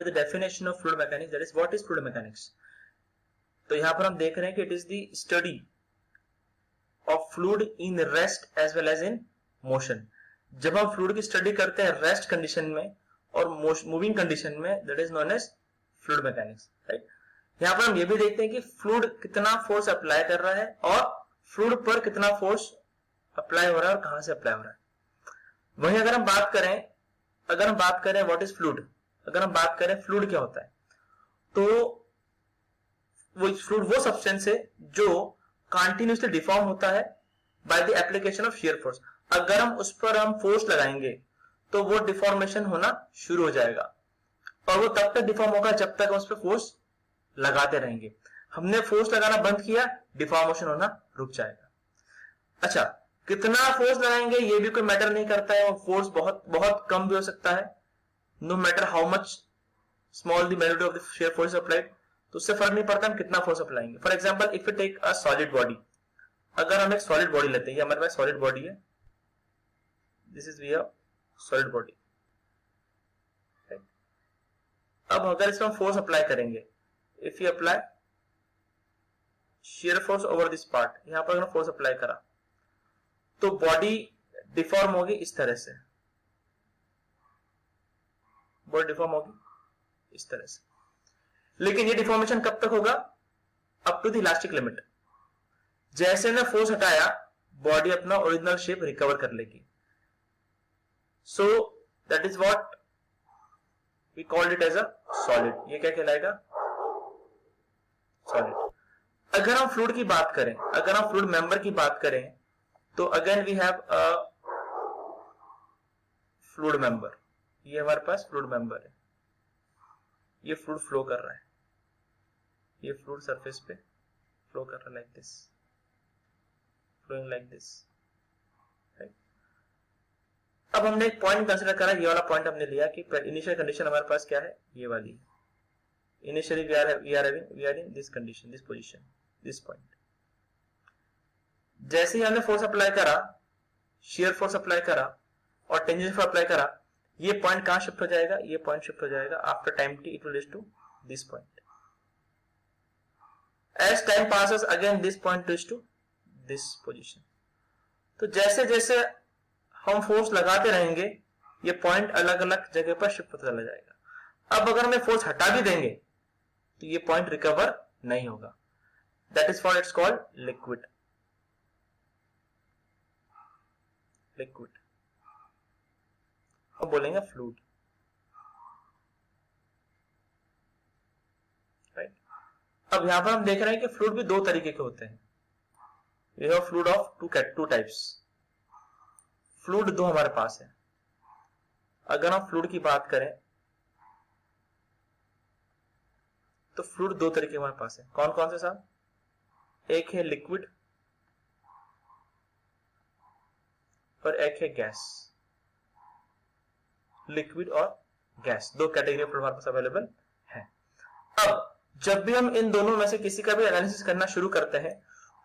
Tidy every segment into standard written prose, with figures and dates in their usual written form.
The definition of fluid mechanics, that is what is fluid mechanics. तो यहां पर हम देख रहे हैं कि it is the study of fluid in rest as well as in motion. जब हम फ्लूइड की स्टडी करते हैं रेस्ट कंडीशन में और मूविंग कंडीशन में, that is known as fluid mechanics, right. यहां पर हम ये भी देखते हैं कि फ्लूइड कितना फोर्स अप्लाई कर रहा है और फ्लूइड पर कितना फोर्स अप्लाई हो रहा है और कहां से अप्लाई हो रहा है। वहीं अगर हम बात करें व्हाट इज फ्लूइड, अगर हम बात करें फ्लूइड क्या होता है, तो वो फ्लूइड वो सब्सटेंस है जो कंटिन्यूअसली डिफॉर्म होता है by the application of shear force. अगर हम उस पर फोर्स लगाएंगे तो वो डिफॉर्मेशन होना शुरू हो जाएगा और वो तब तक डिफॉर्म होगा जब तक हम उस पर फोर्स लगाते रहेंगे। हमने फोर्स लगाना बंद किया, डिफॉर्मेशन होना रुक जाएगा। अच्छा, कितना फोर्स लगाएंगे ये भी कोई मैटर नहीं करता है, और फोर्स बहुत बहुत कम भी हो सकता है, no matter how much small the magnitude of the shear force applied, तो उससे फर्क नहीं पड़ता हम कितना फोर्स अप्लाएंगे। For example if you take a solid body, अगर हम एक सॉलिड बॉडी लेते हैं, हमारे पास सॉलिड बॉडी है, this is we have solid body, right. अब अगर इसमें हम फोर्स अप्लाई करेंगे, if you apply shear force over this part, यहां पर अगर फोर्स अप्लाई करा तो बॉडी डिफॉर्म होगी इस तरह से, बॉडी डिफॉर्म होगी इस तरह से। लेकिन ये डिफॉर्मेशन कब तक होगा? Up to the elastic limit. जैसे ने फोर्स हटाया बॉडी अपना ओरिजिनल शेप रिकवर कर लेगी। So that is what we called it as a solid. ये क्या कहलाएगा? सॉलिड। अगर हम फ्लूइड की बात करें, अगर हम फ्लूइड मेंबर की बात करें, तो again we have a fluid member. ये हमारे पास फ्लूइड मेंबर है, ये फ्लूइड फ्लो कर रहा है, ये फ्लूइड सरफेस पे फ्लो कर रहा है, like this, flowing like this, right. अब हमने एक पॉइंट कंसीडर करा, ये वाला पॉइंट हमने लिया कि इनिशियल कंडीशन हमारे पास क्या है, ये वाली। Initially we are in this condition, this position, this point. जैसे ही हमने फोर्स अप्लाई करा, शियर फोर्स अप्लाई करा और टेंजेंशियल फोर्स अप्लाई करा, ये पॉइंट कहां शिफ्ट हो जाएगा? ये पॉइंट शिफ्ट हो जाएगा। After time T it will reach to this point. As time passes again this point reach to this position. तो जैसे जैसे हम फोर्स लगाते रहेंगे ये पॉइंट अलग अलग जगह पर शिफ्ट होता चला जाएगा। अब अगर हमें फोर्स हटा भी देंगे तो ये पॉइंट रिकवर नहीं होगा। That is for its called liquid. Liquid अब बोलेंगे फ्लूइड, राइट। अब यहां पर हम देख रहे हैं कि फ्लूइड भी दो तरीके के होते हैं। We have fluid of two types. Fluid दो हमारे पास है। अगर हम फ्लूइड की बात करें तो फ्लूइड दो तरीके हमारे पास है। कौन कौन से साहब? एक है लिक्विड और एक है गैस। लिक्विड और गैस, दो कैटेगरी फ्लूइड हमारे पास अवेलेबल है। अब जब भी हम इन दोनों में से किसी का भी एनालिसिस करना शुरू करते हैं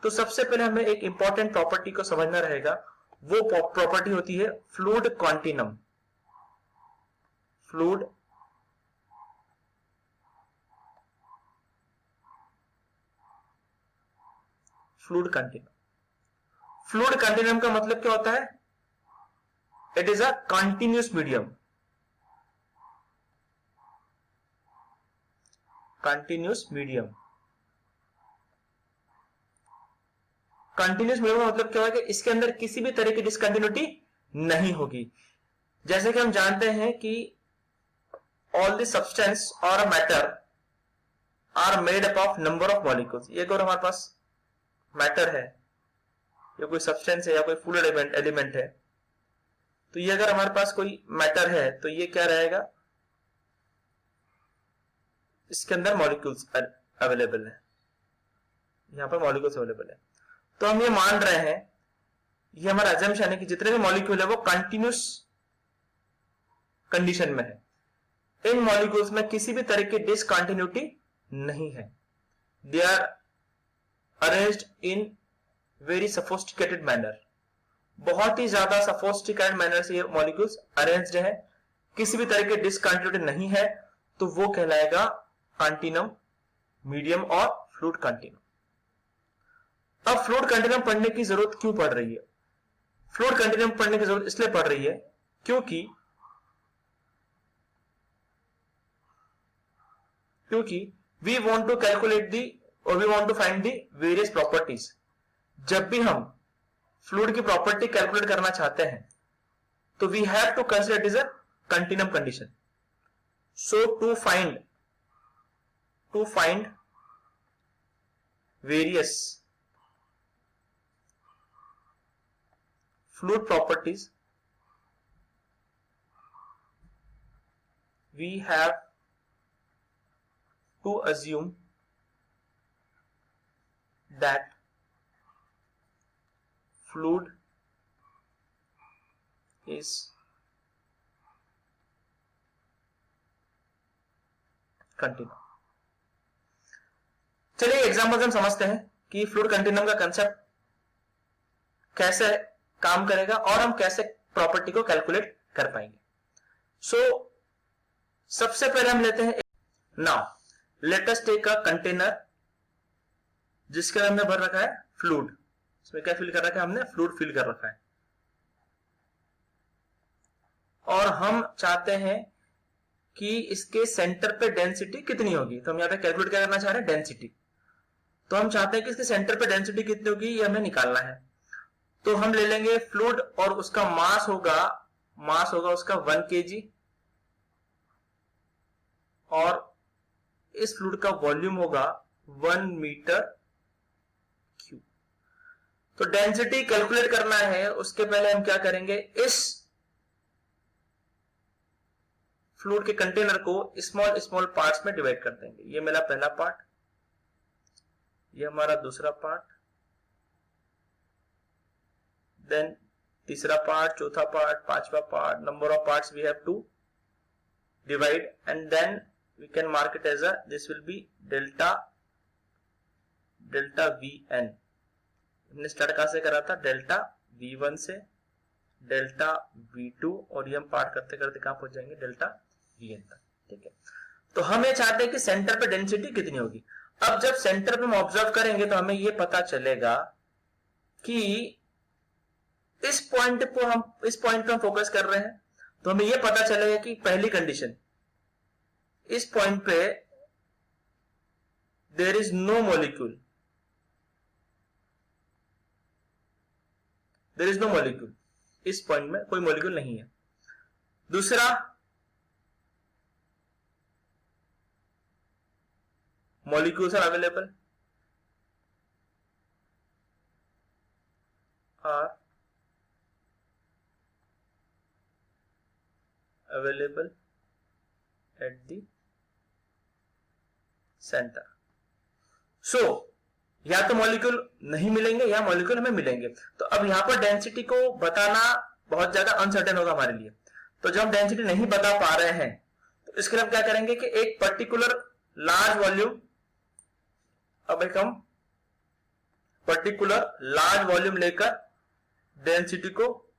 तो सबसे पहले हमें एक इंपॉर्टेंट प्रॉपर्टी को समझना रहेगा। वो प्रॉपर्टी होती है fluid continuum. Fluid continuum. Fluid continuum का मतलब क्या होता है? It is a continuous medium. Continuous medium. Continuous medium का मतलब क्या होगा कि इसके अंदर किसी भी तरह की डिसकंटिन्यूटी नहीं होगी। जैसे कि हम जानते हैं कि ऑल द सब्सटेंस और a matter are made up of number of molecules. ये अगर हमारे पास मैटर है या कोई सब्सटेंस है या कोई फ्लूइड एलिमेंट है, तो ये अगर हमारे पास कोई मैटर है तो ये क्या रहेगा? इसके अंदर मॉलिक्यूल्स अवेलेबल है, यहां पर मॉलिक्यूल्स अवेलेबल है। तो हम ये मान रहे हैं, ये हमारा अजम्पशन है कि जितने भी मॉलिक्यूल है वो कंटिन्यूअस कंडीशन में है। इन मॉलिक्यूल्स में किसी भी तरह की डिसकंटिन्यूटी नहीं है। They are arranged in very sophisticated manner. बहुत ही ज्यादा सोफिस्टिकेटेड मैनर से ये मॉलिक्यूल्स अरेंज्ड है, किसी भी तरह की डिसकंटिन्यूटी नहीं है। तो वो कहलाएगा कंटिन्यूम मीडियम और फ्लूइड कंटिन्यूम। अब फ्लूइड कंटिन्यूम पढ़ने की जरूरत क्यों पड़ रही है? फ्लूइड कंटिन्यूम पढ़ने की जरूरत इसलिए पड़ रही है क्योंकि we want to calculate the और we want to find the various properties. जब भी हम फ्लूइड की प्रॉपर्टी कैलकुलेट करना चाहते हैं तो we have to consider it is a continuum condition. So to find various fluid properties, we have to assume that fluid is continuum। चलिए example हम समझते हैं कि फ्लूइड कंटिन्यूम का कंसेप्ट कैसे काम करेगा और हम कैसे प्रॉपर्टी को कैलकुलेट कर पाएंगे। सो सबसे पहले हम लेते हैं, now let us take a container जिसके अंदर हमने भर रखा है फ्लूइड। इसमें क्या फिल कर रखा है हमने? फ्लूइड फिल कर रखा है और हम चाहते हैं कि इसके सेंटर पे डेंसिटी कितनी होगी। तो हम यहां पे कैलकुलेट क्या करना चाह रहे हैं? डेंसिटी। तो हम चाहते हैं कि इसके सेंटर पे डेंसिटी कितनी होगी ये हमें निकालना है। तो हम ले लेंगे फ्लूइड और उसका मास होगा उसका 1 kg और इस फ्लूइड का वॉल्यूम होगा 1 मीटर क्यूब। तो डेंसिटी कैलकुलेट करना है, उसके पहले हम क्या करेंगे? इस फ्लूइड के कंटेनर को स्मॉल स्मॉल पार्ट्स में डिवाइड कर देंगे। ये मेरा पहला पार्ट, ये हमारा दूसरा पार्ट, देन तीसरा पार्ट, चौथा पार्ट, पांचवा part. Number of parts we have to divide and then we can mark it as this will be delta V N. हमने स्टार्ट कहां से करा था? डेल्टा V1 से, डेल्टा V2 और ये हम पार्ट करते करते कहां पहुंच जाएंगे? डेल्टा Vn तक। ठीक है, तो हम ये चाहते हैं कि सेंटर पे डेंसिटी कितनी होगी। अब जब सेंटर पे हम ऑब्जर्व करेंगे तो हमें ये पता चलेगा कि इस पॉइंट पे हम फोकस कर रहे हैं, तो हमें यह पता चलेगा कि पहली कंडीशन, इस पॉइंट पे देयर इज नो मॉलिक्यूल, इस पॉइंट में कोई मॉलिक्यूल नहीं है। दूसरा, molecules are available at the center। So या तो मॉलिक्यूल नहीं मिलेंगे या मॉलिक्यूल हमें मिलेंगे। तो अब यहां पर डेंसिटी को बताना बहुत ज्यादा अनसर्टेन होगा हमारे लिए। तो जब हम डेंसिटी नहीं बता पा रहे हैं तो इसके लिए हम क्या करेंगे कि एक पर्टिकुलर लार्ज वॉल्यूम, अब एक हम पर्टिकुलर लार्ज वॉल्यूम लेकर डेंसिटी को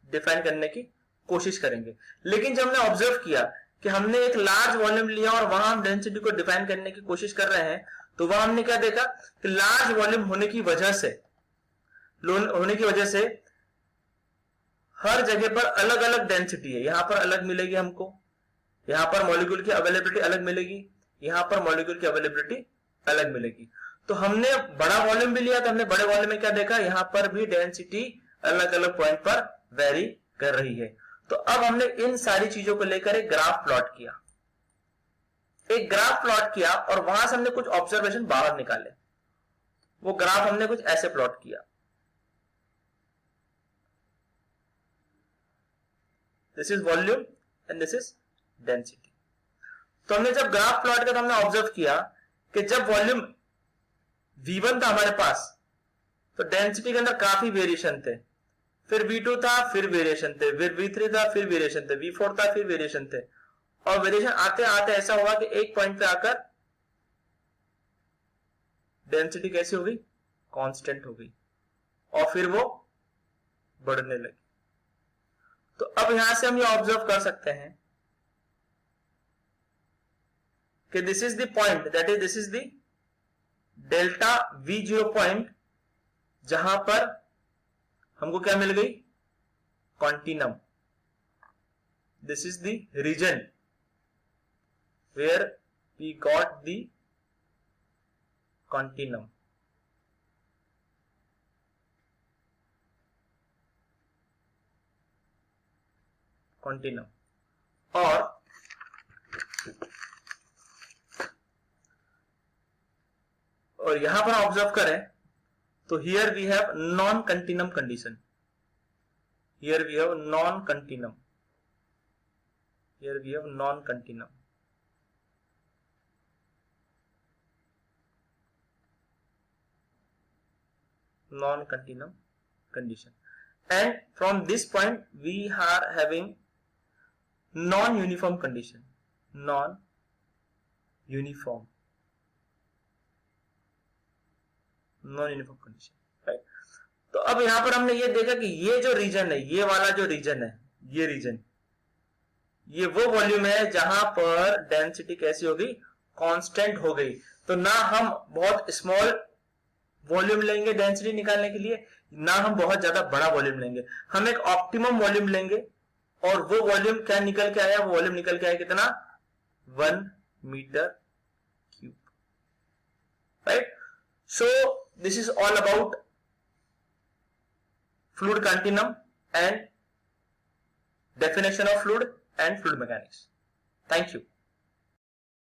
डिफाइन करने की कोशिश करेंगे। लेकिन जब हमने ऑब्जर्व किया कि हमने एक लार्ज वॉल्यूम लिया और वहां हम डेंसिटी को डिफाइन करने की कोशिश कर रहे हैं, तो वहां हमने क्या देखा कि लार्ज वॉल्यूम होने की वजह से हर जगह पर अलग अलग डेंसिटी है। यहां पर अलग मिलेगी हमको, यहां पर मॉलिक्यूल की अवेलेबिलिटी अलग मिलेगी, यहां पर मॉलिक्यूल की अवेलेबिलिटी अलग मिलेगी। तो हमने बड़ा वॉल्यूम भी लिया, तो हमने बड़े वॉल्यूम में क्या देखा? यहां पर भी डेंसिटी अलग अलग पॉइंट पर वेरी कर रही है। तो अब हमने इन सारी चीजों को लेकर एक ग्राफ प्लॉट किया और वहां से हमने कुछ ऑब्जर्वेशन बाहर निकाले। वो ग्राफ हमने कुछ ऐसे प्लॉट किया, this is volume and this is density. तो हमने जब ग्राफ प्लॉट किया तो हमने ऑब्जर्व किया कि जब वॉल्यूम V1 था हमारे पास तो डेंसिटी के अंदर काफी वेरिएशन थे, फिर V2 था, फिर वेरिएशन थे, फिर V3 था, फिर वेरिएशन थे, V4 था, फिर वेरिएशन थे। और वेरिएशन आते आते ऐसा हुआ कि एक पॉइंट पे आकर डेंसिटी कैसी हो गई? कांस्टेंट हो गई और फिर वो बढ़ने लगी। तो अब यहां से हम ये ऑब्जर्व कर सकते हैं कि this is the point, that is this is the delta V0 point, जहां पर हमको क्या मिल गई, continuum. This is the region where we got the continuum. Continuum. और यहां पर ऑब्जर्व करें तो here we have non continuum condition. Here we have non continuum. Here we have non continuum. Non continuum condition, and from this point we are having non uniform condition. Non uniform condition, right? तो अब यहां पर हमने ये देखा कि ये जो रीजन है, ये वाला जो रीजन है, ये रीजन, ये वो वॉल्यूम है जहां पर डेंसिटी कैसी हो गई, कांस्टेंट हो गई. तो ना हम बहुत स्मॉल वॉल्यूम लेंगे डेंसिटी निकालने के लिए, ना हम बहुत ज्यादा बड़ा वॉल्यूम लेंगे, हम एक ऑप्टिमम वॉल्यूम लेंगे. और वो वॉल्यूम क्या निकल के आया, वो वॉल्यूम निकल के आया कितना, 1 metre cube, right. So this is all about fluid continuum and definition of fluid and fluid mechanics. Thank you.